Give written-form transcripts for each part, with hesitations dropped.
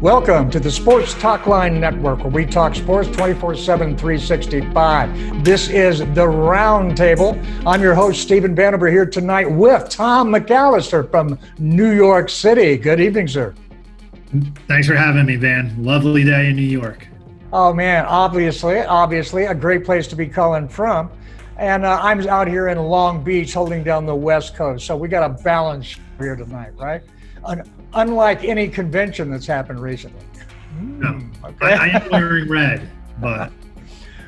Welcome to the Sports Talk Line Network, where we talk sports 24/7, 365. This is the Roundtable. I'm your host, Stephen Bannover, here tonight with Tom McAllister from New York City. Good evening, sir. Thanks for having me, Van. Lovely day in New York. Oh, man, obviously, a great place to be calling from. And I'm out here in Long Beach holding down the West Coast. So we got a balance here tonight, right? Unlike any convention that's happened recently. No, Okay. I am wearing red, but.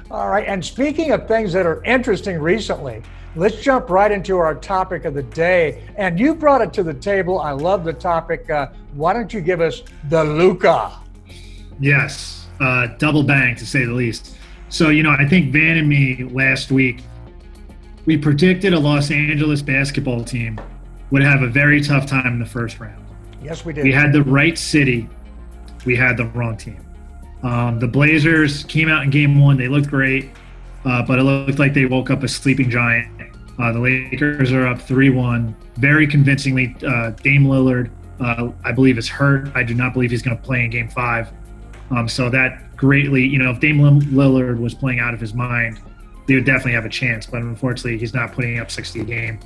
All right, and speaking of things that are interesting recently, let's jump right into our topic of the day. And you brought it to the table. I love the topic. Why don't you give us the Luka? Yes, double bang to say the least. So, I think Van and me last week, we predicted a Los Angeles basketball team would have a very tough time in the first round. Yes, we did. We had the right city. We had the wrong team. The Blazers came out in game one. They looked great, but it looked like they woke up a sleeping giant. The Lakers are up 3-1 very convincingly. Dame Lillard, I believe, is hurt. I do not believe he's going to play in game five. So that greatly, if Dame Lillard was playing out of his mind, they would definitely have a chance. But unfortunately, he's not putting up 60 a game.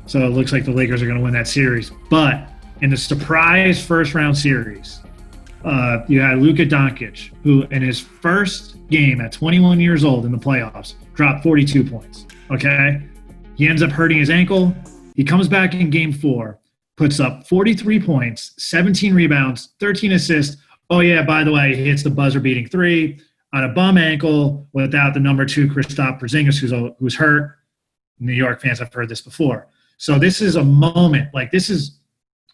So it looks like the Lakers are going to win that series. But in the surprise first round series, you had Luka Doncic, who in his first game at 21 years old in the playoffs dropped 42 points. Okay, he ends up hurting his ankle. He comes back in game four, puts up 43 points, 17 rebounds, 13 assists. Oh yeah, by the way, he hits the buzzer-beating three on a bum ankle without the number 2 Kristaps Porzingis, who's hurt. New York fans have heard this before. So this is a moment, this is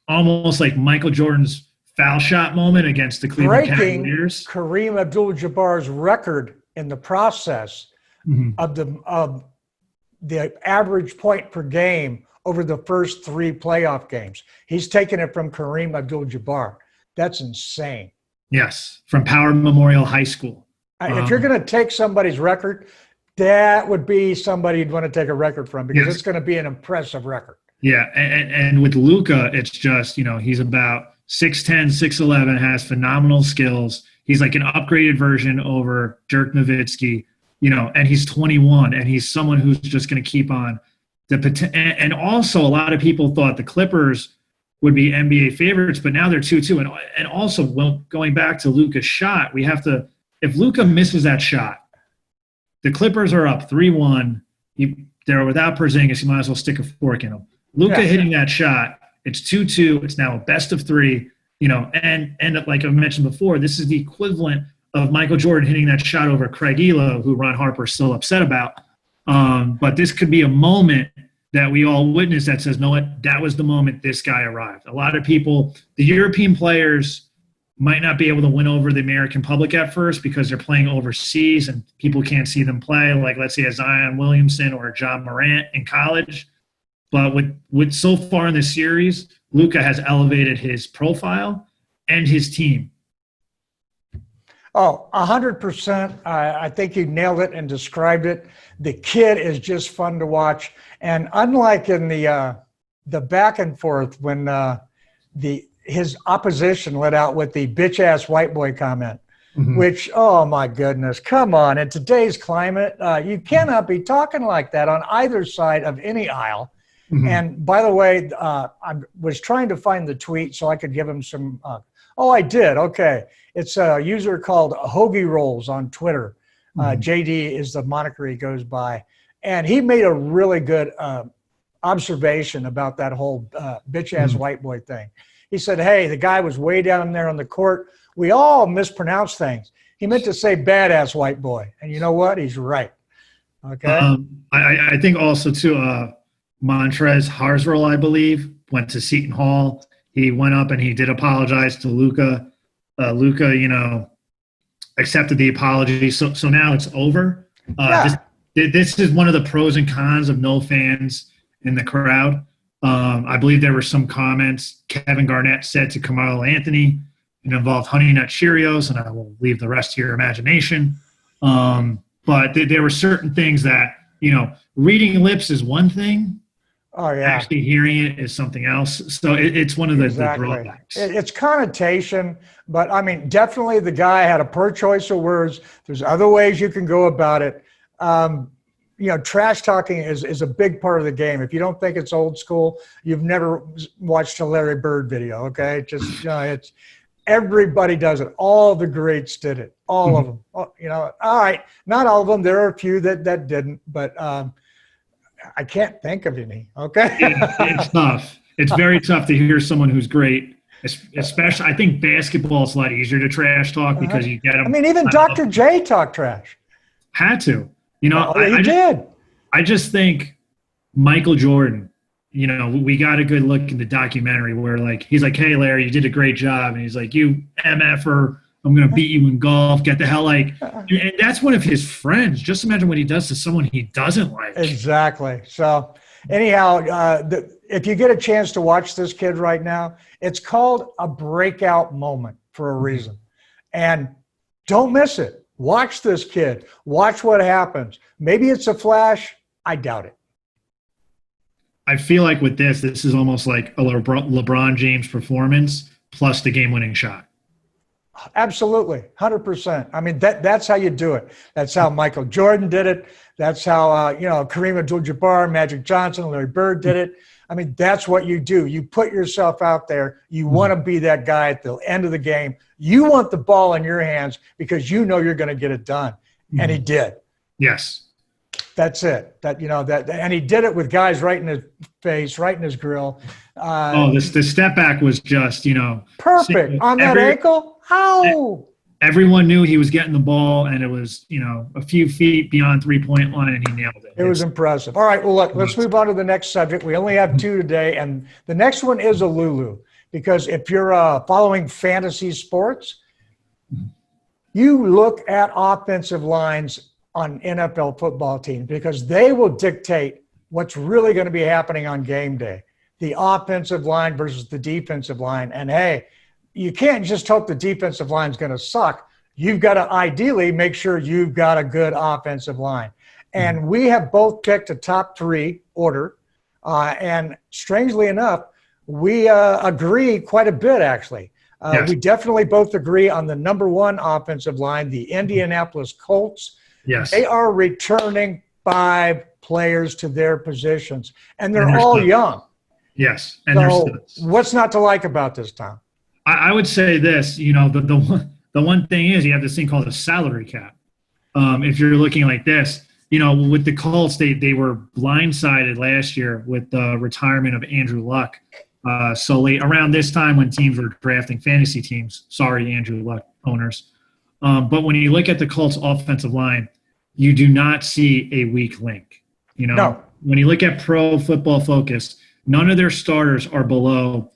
almost like Michael Jordan's foul shot moment against the Cleveland Cavaliers. Kareem Abdul-Jabbar's record in the process of the average point per game over the first 3 playoff games. He's taken it from Kareem Abdul-Jabbar. That's insane. Yes, from Power Memorial High School. If you're going to take somebody's record, that would be somebody you'd want to take a record from, because it's going to be an impressive record. Yeah, and with Luka, it's just, he's about 6'10", 6'11", has phenomenal skills. He's like an upgraded version over Dirk Nowitzki, and he's 21, and he's someone who's just going to keep on the potential. And also, a lot of people thought the Clippers would be NBA favorites, but now they're 2-2. And also, going back to Luka's shot, we have to, if Luka misses that shot, the Clippers are up 3-1. They're without Porzingis. You might as well stick a fork in them. Luka hitting that shot, it's 2-2. It's now a best of 3. And like I mentioned before, this is the equivalent of Michael Jordan hitting that shot over Craig Elo, who Ron Harper's still upset about. But this could be a moment that we all witness that says, no, what? That was the moment this guy arrived. A lot of people, the European players, might not be able to win over the American public at first because they're playing overseas and people can't see them play, like let's say a Zion Williamson or a John Morant in college. But with so far in this series, Luka has elevated his profile and his team. Oh, 100%. I think you nailed it and described it. The kid is just fun to watch. And unlike in the back and forth when his opposition let out with the bitch-ass white boy comment, which, oh, my goodness, come on. In today's climate, you cannot be talking like that on either side of any aisle. And by the way, I was trying to find the tweet so I could give him some I did. Okay. It's a user called Hoagie Rolls on Twitter. JD is the moniker he goes by. And he made a really good observation about that whole bitch-ass white boy thing. He said, hey, the guy was way down there on the court. We all mispronounce things. He meant to say badass white boy. And you know what? He's right. Okay. I think also, too, Montrezl Harrell, I believe, went to Seton Hall. He went up and he did apologize to Luka. Luka, accepted the apology. So now it's over. This is one of the pros and cons of no fans in the crowd. I believe there were some comments Kevin Garnett said to Carmelo Anthony. It involved Honey Nut Cheerios, and I will leave the rest to your imagination. But there were certain things that, reading lips is one thing, Oh yeah. Actually hearing it is something else. So it's one of the drawbacks. It's connotation, but I mean, definitely the guy had a poor choice of words. There's other ways you can go about it. Trash talking is a big part of the game. If you don't think it's old school, you've never watched a Larry Bird video. Okay, just it's everybody does it. All the greats did it. All of them. All right, not all of them. There are a few that didn't, but I can't think of any. Okay, it's tough. It's very tough to hear someone who's great. Especially, I think basketball is a lot easier to trash talk because you get them. I mean, even Dr. J talked trash. Had to. He did. I just think Michael Jordan, we got a good look in the documentary where he's like, hey, Larry, you did a great job. And he's like, you MFer, I'm going to beat you in golf. Get the hell and that's one of his friends. Just imagine what he does to someone he doesn't like. Exactly. So anyhow, if you get a chance to watch this kid right now, it's called a breakout moment for a reason. And don't miss it. Watch this kid. Watch what happens. Maybe it's a flash. I doubt it. I feel like with this is almost like a LeBron James performance plus the game-winning shot. Absolutely, 100%. I mean, that's how you do it. That's how Michael Jordan did it. That's how Kareem Abdul-Jabbar, Magic Johnson, Larry Bird did it. I mean, that's what you do. You put yourself out there. You want to be that guy at the end of the game. You want the ball in your hands because you know you're going to get it done, and he did. Yes, that's it. And he did it with guys right in his face, right in his grill. The step back was just perfect on that ankle. How? Everyone knew he was getting the ball, and it was, a few feet beyond three-point line, and he nailed it. It was impressive. All right, well, look, let's move on to the next subject. We only have two today, and the next one is a Lulu, because if you're following fantasy sports, you look at offensive lines on NFL football teams because they will dictate what's really going to be happening on game day. The offensive line versus the defensive line. And, hey, you can't just hope the defensive line is going to suck. You've got to ideally make sure you've got a good offensive line. And we have both picked a top three order. And strangely enough, we agree quite a bit, actually. Yes. We definitely both agree on the number one offensive line, the Indianapolis Colts. Yes. They are returning 5 players to their positions, and they're all young. Yes. And so what's not to like about this, Tom? I would say this, the one thing is you have this thing called a salary cap. If you're looking like this, with the Colts, they were blindsided last year with the retirement of Andrew Luck. So late around this time when teams were drafting fantasy teams, sorry, Andrew Luck owners. But when you look at the Colts offensive line, you do not see a weak link. No. When you look at Pro Football Focus, none of their starters are below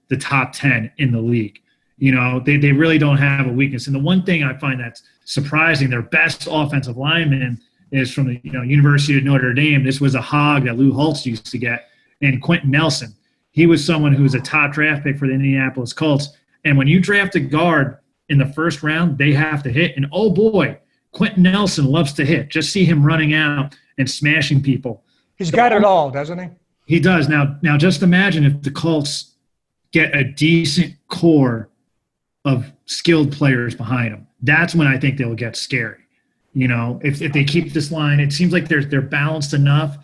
the top 10 in the league. They really don't have a weakness. And the one thing I find that's surprising, their best offensive lineman is from the University of Notre Dame. This was a hog that Lou Holtz used to get, and Quentin Nelson. He was someone who was a top draft pick for the Indianapolis Colts. And when you draft a guard in the first round, they have to hit. And, oh, boy, Quentin Nelson loves to hit. Just see him running out and smashing people. He's got it all, doesn't he? He does. Now just imagine if the Colts get a decent core of skilled players behind them. That's when I think they'll get scary. If they keep this line, it seems like they're balanced enough.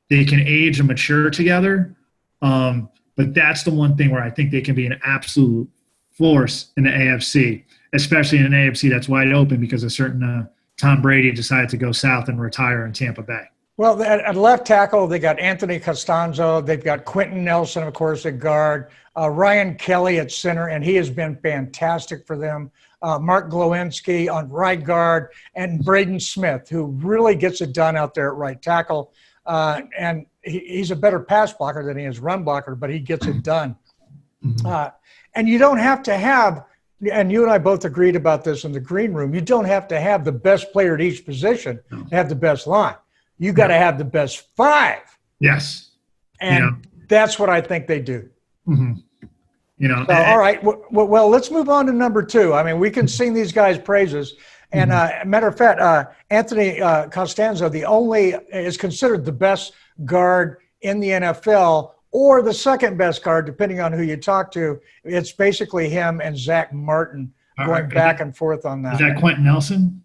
They can age and mature together. But that's the one thing where I think they can be an absolute force in the AFC, especially in an AFC that's wide open because a certain Tom Brady decided to go south and retire in Tampa Bay. Well, at left tackle, they got Anthony Costanzo. They've got Quentin Nelson, of course, at guard. Ryan Kelly at center, and he has been fantastic for them. Mark Glowinski on right guard, and Braden Smith, who really gets it done out there at right tackle. And he's a better pass blocker than he is run blocker, but he gets it done. And you don't have to have, and you and I both agreed about this in the green room, you don't have to have the best player at each position to have the best line. You got to have the best 5. Yes. And that's what I think they do. So, all right. Well, let's move on to number 2. I mean, we can sing these guys' praises. And matter of fact, Anthony Costanzo, is considered the best guard in the NFL, or the second best guard, depending on who you talk to. It's basically him and Zach Martin going back and forth on that. Is that Quentin Nelson?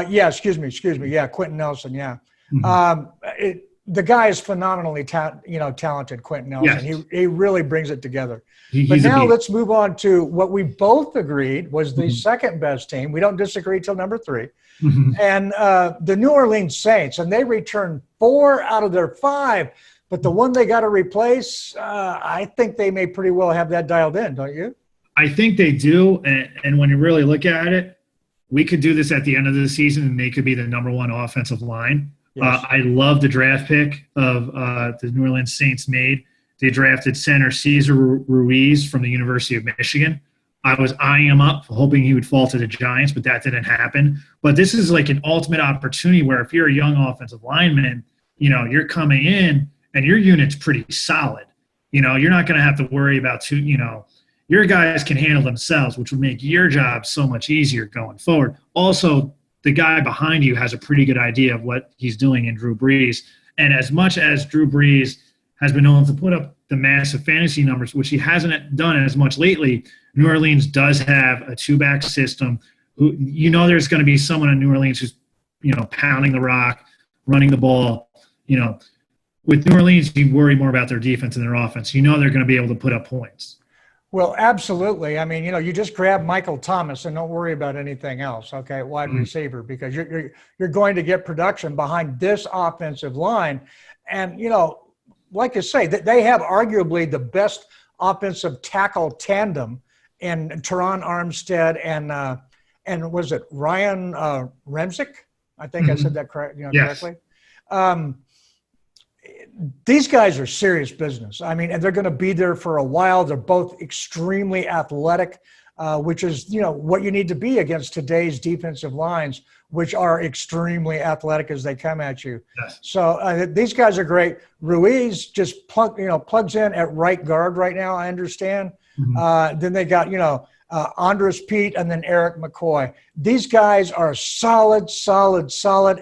Yeah, excuse me. Yeah, Quentin Nelson, yeah. Mm-hmm. The guy is phenomenally talented, Quentin Nelson. Yes. He really brings it together. He's but now let's move on to what we both agreed was the mm-hmm. second best team. We don't disagree till number 3. Mm-hmm. And the New Orleans Saints, and they returned 4 out of their 5. But the one they got to replace, I think they may pretty well have that dialed in, don't you? I think they do. And when you really look at it, we could do this at the end of the season and they could be the number 1 offensive line. Yes. I love the draft pick of the New Orleans Saints made. They drafted center Cesar Ruiz from the University of Michigan. I was eyeing him up, hoping he would fall to the Giants, but that didn't happen. But this is like an ultimate opportunity where if you're a young offensive lineman, you're coming in and your unit's pretty solid. You're not going to have to worry about your guys can handle themselves, which would make your job so much easier going forward. Also, the guy behind you has a pretty good idea of what he's doing in Drew Brees. And as much as Drew Brees has been able to put up the massive fantasy numbers, which he hasn't done as much lately, New Orleans does have a 2-back system. There's going to be someone in New Orleans who's, pounding the rock, running the ball. With New Orleans, you worry more about their defense and their offense. They're going to be able to put up points. Well, absolutely. I mean, you just grab Michael Thomas and don't worry about anything else, okay, wide receiver, because you're going to get production behind this offensive line. And, like I say, they have arguably the best offensive tackle tandem in Teron Armstead and was it Ryan Remsick? I think I said that correctly. These guys are serious business. I mean, and they're going to be there for a while. They're both extremely athletic, which is, what you need to be against today's defensive lines, which are extremely athletic as they come at you. Yes. So these guys are great. Ruiz just plugs in at right guard right now, I understand. Mm-hmm. Then they got, Andres Pete and then Eric McCoy. These guys are solid,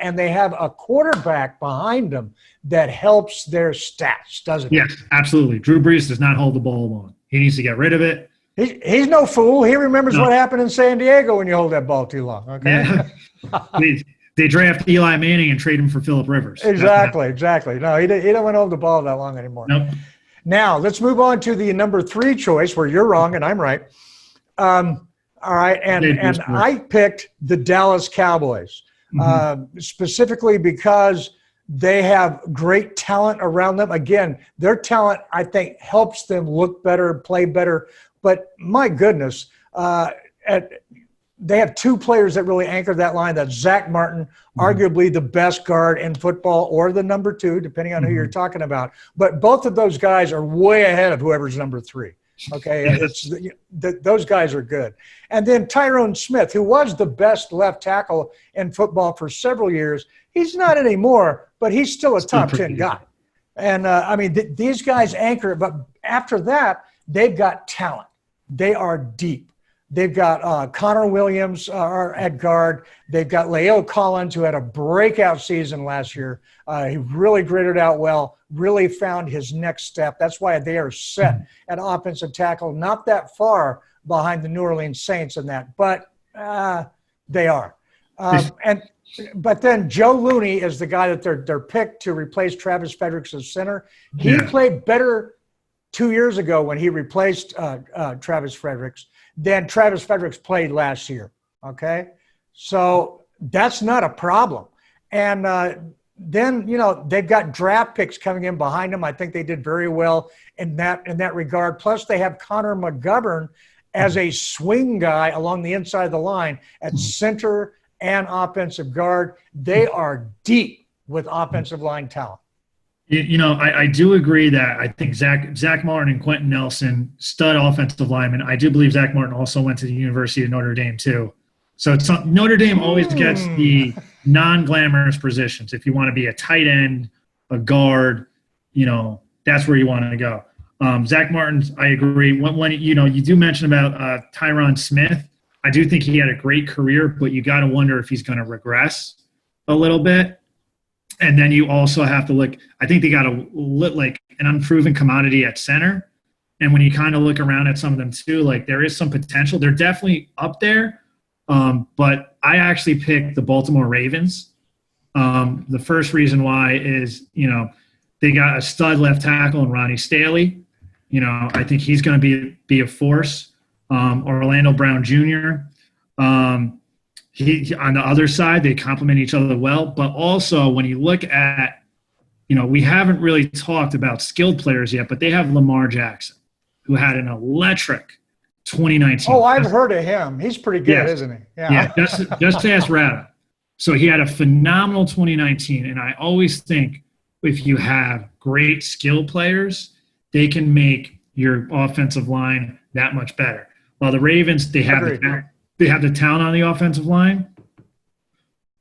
and they have a quarterback behind them that helps their stats, doesn't it? Yes, absolutely. Drew Brees does not hold the ball long. He needs to get rid of it. He's no fool. He remembers what happened in San Diego when you hold that ball too long. Okay. Yeah. They draft Eli Manning and trade him for Phillip Rivers. Exactly. No, he don't want to hold the ball that long anymore. Nope. Now let's move on to the number 3 choice, where you're wrong and I'm right. All right, and I picked the Dallas Cowboys, specifically because they have great talent around them. Again, their talent, I think, helps them look better, play better. But my goodness, they have 2 players that really anchor that line. That's Zach Martin, arguably the best guard in football, or the number 2, depending on who you're talking about. But both of those guys are way ahead of whoever's number 3. Okay, those guys are good. And then Tyrone Smith, who was the best left tackle in football for several years, he's not anymore, but he's still a top 10 guy. And, these guys anchor it. But after that, they've got talent. They are deep. They've got Connor Williams at guard. They've got La'el Collins, who had a breakout season last year. He really graded out well, really found his next step. That's why they are set at offensive tackle, not that far behind the New Orleans Saints in that, but they are. But then Joe Looney is the guy that they're picked to replace Travis Fredericks as center. He played better 2 years ago when he replaced Travis Fredericks than Travis Fredericks played last year. Okay, so that's not a problem. And then they've got draft picks coming in behind them. I think they did very well in that regard. Plus, they have Connor McGovern as a swing guy along the inside of the line at center and offensive guard. They are deep with offensive line talent. I do agree that I think Zach Martin and Quentin Nelson, stud offensive linemen. I do believe Zach Martin also went to the University of Notre Dame too. So Notre Dame always gets the non-glamorous positions. If you want to be a tight end, a guard, that's where you want to go. Zach Martin's, I agree. When you do mention about Tyron Smith, I do think he had a great career, but you got to wonder if he's going to regress a little bit. And then you also have to look. I think they got like an unproven commodity at center. And when you kind of look around at some of them too, like there is some potential. They're definitely up there. But I actually picked the Baltimore Ravens. The first reason why is, they got a stud left tackle in Ronnie Staley. I think he's going to be a force. Orlando Brown Jr. He on the other side, they complement each other well. But also when you look at, we haven't really talked about skilled players yet, but they have Lamar Jackson, who had an electric 2019. Oh, I've heard of him. He's pretty good, yes. Isn't he? Yeah. Just to ask Rada. So he had a phenomenal 2019, and I always think if you have great skill players, they can make your offensive line that much better. While the Ravens, they have the talent on the offensive line,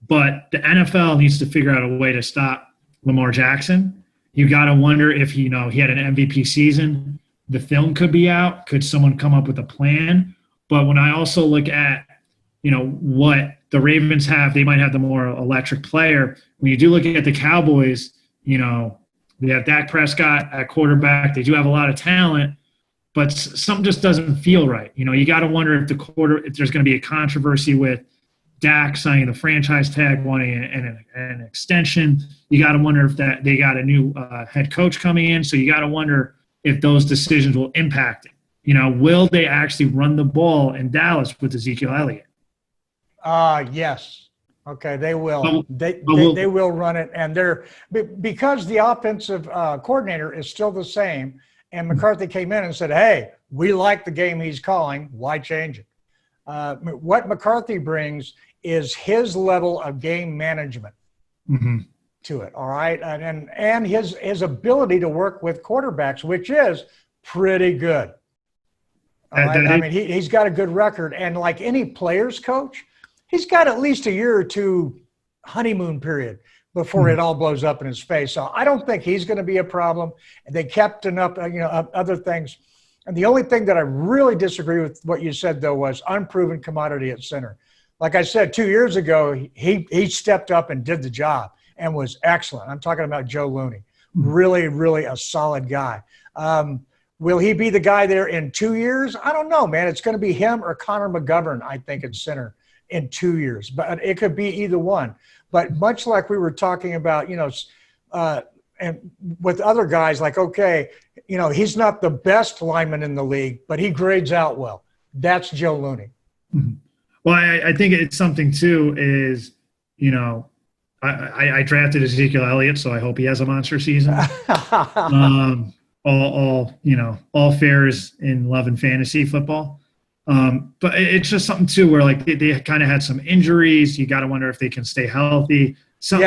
but the NFL needs to figure out a way to stop Lamar Jackson. You got to wonder if he had an MVP season. The film could be out. Could someone come up with a plan? But when I also look at, what the Ravens have, they might have the more electric player. When you do look at the Cowboys, they have Dak Prescott at quarterback. They do have a lot of talent, but something just doesn't feel right. You got to wonder if if there's going to be a controversy with Dak signing the franchise tag, wanting an extension. You got to wonder if that they got a new head coach coming in. So you got to wonder if those decisions will impact it. Will they actually run the ball in Dallas with Ezekiel Elliott? Yes. Okay, they will. They will run it, and because the offensive coordinator is still the same, and McCarthy came in and said, "Hey, we like the game he's calling. Why change it?" What McCarthy brings is his level of game management to it. All right, and his ability to work with quarterbacks, which is pretty good. All right? I mean, he's got a good record, and like any players coach, he's got at least a year or two honeymoon period before it all blows up in his face. So I don't think he's going to be a problem. They kept enough, other things. And the only thing that I really disagree with what you said, though, was unproven commodity at center. Like I said, 2 years ago, he stepped up and did the job and was excellent. I'm talking about Joe Looney. Really, really a solid guy. Will he be the guy there in 2 years? I don't know, man. It's going to be him or Connor McGovern, I think, at center in 2 years. But it could be either one. But much like we were talking about, and with other guys, like, okay, he's not the best lineman in the league, but he grades out well. That's Joe Looney. Well, I think it's something too is, I drafted Ezekiel Elliott, so I hope he has a monster season. All fares in love and fantasy football. But it's just something too where like they kind of had some injuries. You got to wonder if they can stay healthy. Some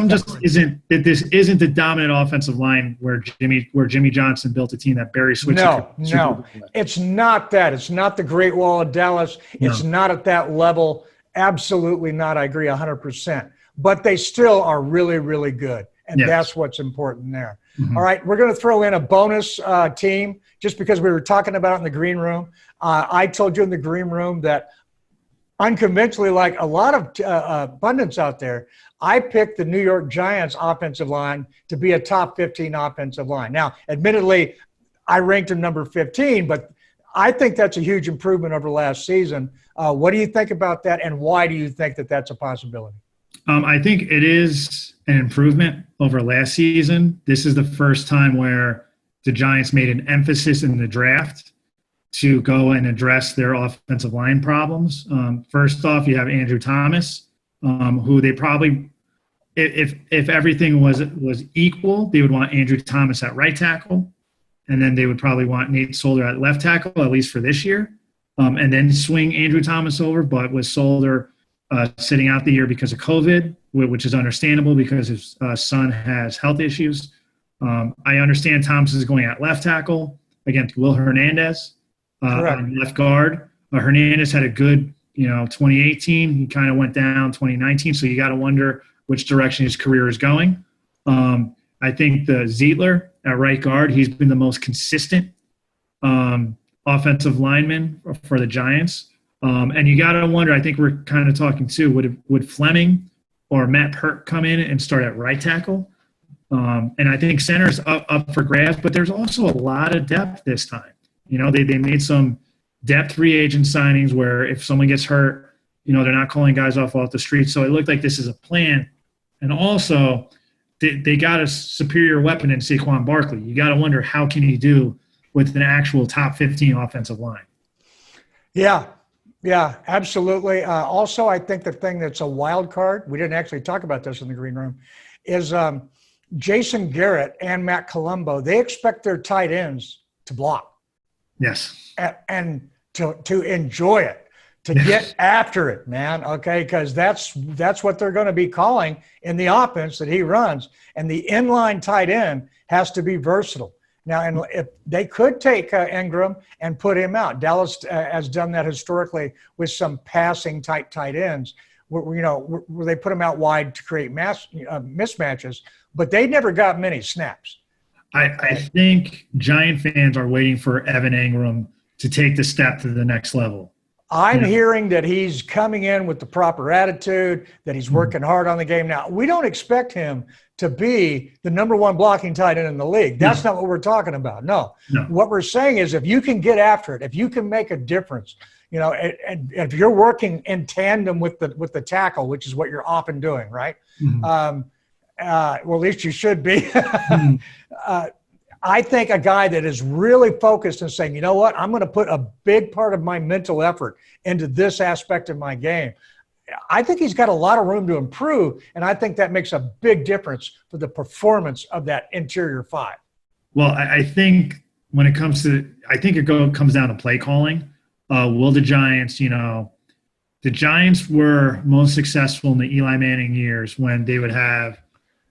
just isn't that this isn't the dominant offensive line where Jimmy Johnson built a team that Barry switched. No, it's not that. It's not the Great Wall of Dallas. It's not at that level. Absolutely not. I agree 100%. But they still are really, really good, and that's what's important there. All right, we're going to throw in a bonus team just because we were talking about it in the green room. I told you in the green room that unconventionally, like a lot of pundits out there, I picked the New York Giants offensive line to be a top 15 offensive line. Now, admittedly, I ranked them number 15, but I think that's a huge improvement over last season. What do you think about that, and why do you think that that's a possibility? I think it is an improvement over last season. This is the first time where the Giants made an emphasis in the draft to go and address their offensive line problems. First off, you have Andrew Thomas, who they probably, if everything was equal, they would want Andrew Thomas at right tackle, and then they would probably want Nate Solder at left tackle, at least for this year, and then swing Andrew Thomas over. But with Solder sitting out the year because of COVID, which is understandable because his son has health issues. I understand Thomas is going at left tackle against Will Hernandez on left guard. Hernandez had a good, 2018. He kind of went down 2019, so you got to wonder which direction his career is going. I think the Zietler at right guard, he's been the most consistent offensive lineman for the Giants. And you got to wonder, I think we're kind of talking too, would Fleming or Matt Pert come in and start at right tackle. And I think center's up for grabs, but there's also a lot of depth this time. They made some depth free agent signings where if someone gets hurt, they're not calling guys off the street. So it looked like this is a plan. And also, they got a superior weapon in Saquon Barkley. You got to wonder, how can he do with an actual top 15 offensive line? Yeah, absolutely. Also, I think the thing that's a wild card, we didn't actually talk about this in the green room, is Jason Garrett and Matt Colombo. They expect their tight ends to block. Yes. And to enjoy it, to get after it, man. Okay, because that's what they're going to be calling in the offense that he runs. And the inline tight end has to be versatile. Now, and if they could take Ingram and put him out. Dallas has done that historically with some passing type tight ends, where they put him out wide to create mismatches, but they never got many snaps. I think Giant fans are waiting for Evan Ingram to take the step to the next level. I'm hearing that he's coming in with the proper attitude, that he's working hard on the game. Now, we don't expect him to be the number one blocking tight end in the league. That's not what we're talking about. No. What we're saying is, if you can get after it, if you can make a difference, and if you're working in tandem with the tackle, which is what you're often doing, right? Well, at least you should be. I think a guy that is really focused and saying, you know what, I'm going to put a big part of my mental effort into this aspect of my game. I think he's got a lot of room to improve, and I think that makes a big difference for the performance of that interior five. Well, I think when it comes to – I think it comes down to play calling. Will the Giants, the Giants were most successful in the Eli Manning years when they would have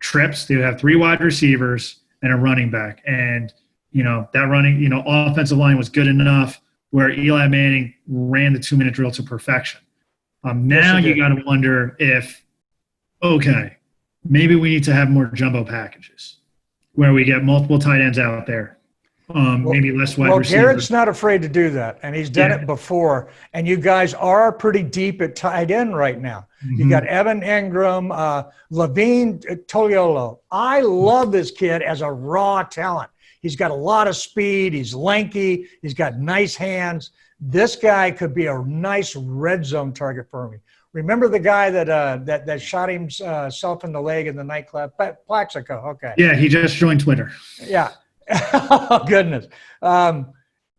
trips. They would have 3 wide receivers and a running back. And, that running, offensive line was good enough where Eli Manning ran the 2-minute drill to perfection. Now you got to wonder if, maybe we need to have more jumbo packages where we get multiple tight ends out there. Maybe less wide receivers. Well, Garrett's not afraid to do that, and he's done it before. And you guys are pretty deep at tight end right now. You got Evan Ingram, Levine Toilolo. I love this kid as a raw talent. He's got a lot of speed. He's lanky. He's got nice hands. This guy could be a nice red zone target for me. Remember the guy that shot himself in the leg in the nightclub? Plaxico. Okay. Yeah, he just joined Twitter. Yeah. Oh, goodness.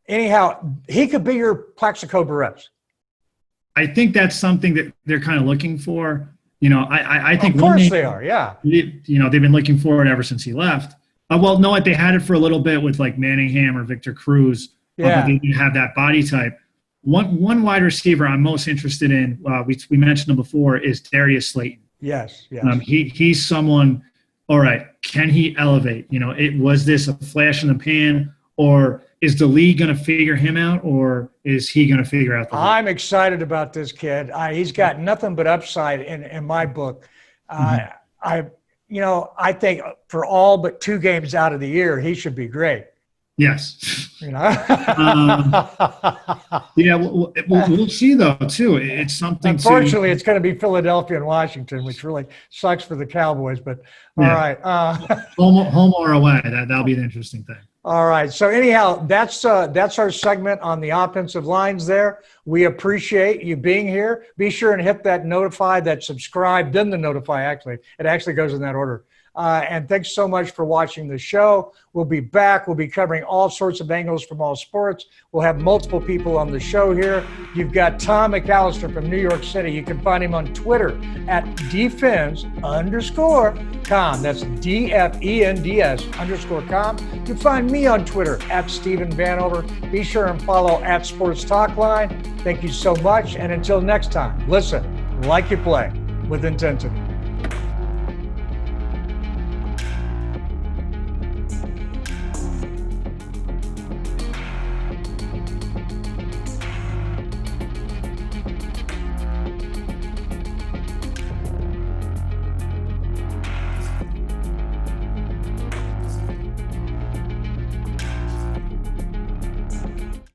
Anyhow, he could be your Plaxico Barrett's. I think that's something that they're kind of looking for. I think of course they are. Yeah. They've been looking for it ever since he left. They had it for a little bit with like Manningham or Victor Cruz. Yeah. But they didn't have that body type. One wide receiver I'm most interested in, we mentioned him before, is Darius Slayton. Yes. He's someone, all right, can he elevate? Was this a flash in the pan, or is the league going to figure him out, or is he going to figure out the league? I'm excited about this kid. He's got nothing but upside in my book. I think for all but 2 games out of the year, he should be great. Yes. Yeah, we'll see, though, too. It's something. Unfortunately, it's going to be Philadelphia and Washington, which really sucks for the Cowboys. But all right. Home or away, that'll be the interesting thing. All right. So anyhow, that's our segment on the offensive lines there. We appreciate you being here. Be sure and hit that notify, that subscribe, then the notify, actually. It actually goes in that order. And thanks so much for watching the show. We'll be back. We'll be covering all sorts of angles from all sports. We'll have multiple people on the show here. You've got Tom McAllister from New York City. You can find him on Twitter at defense_com. That's DFENDS_com. You can find me on Twitter at Stephen Vanover. Be sure and follow at Sports Talk Line. Thank you so much. And until next time, listen like you play with intensity.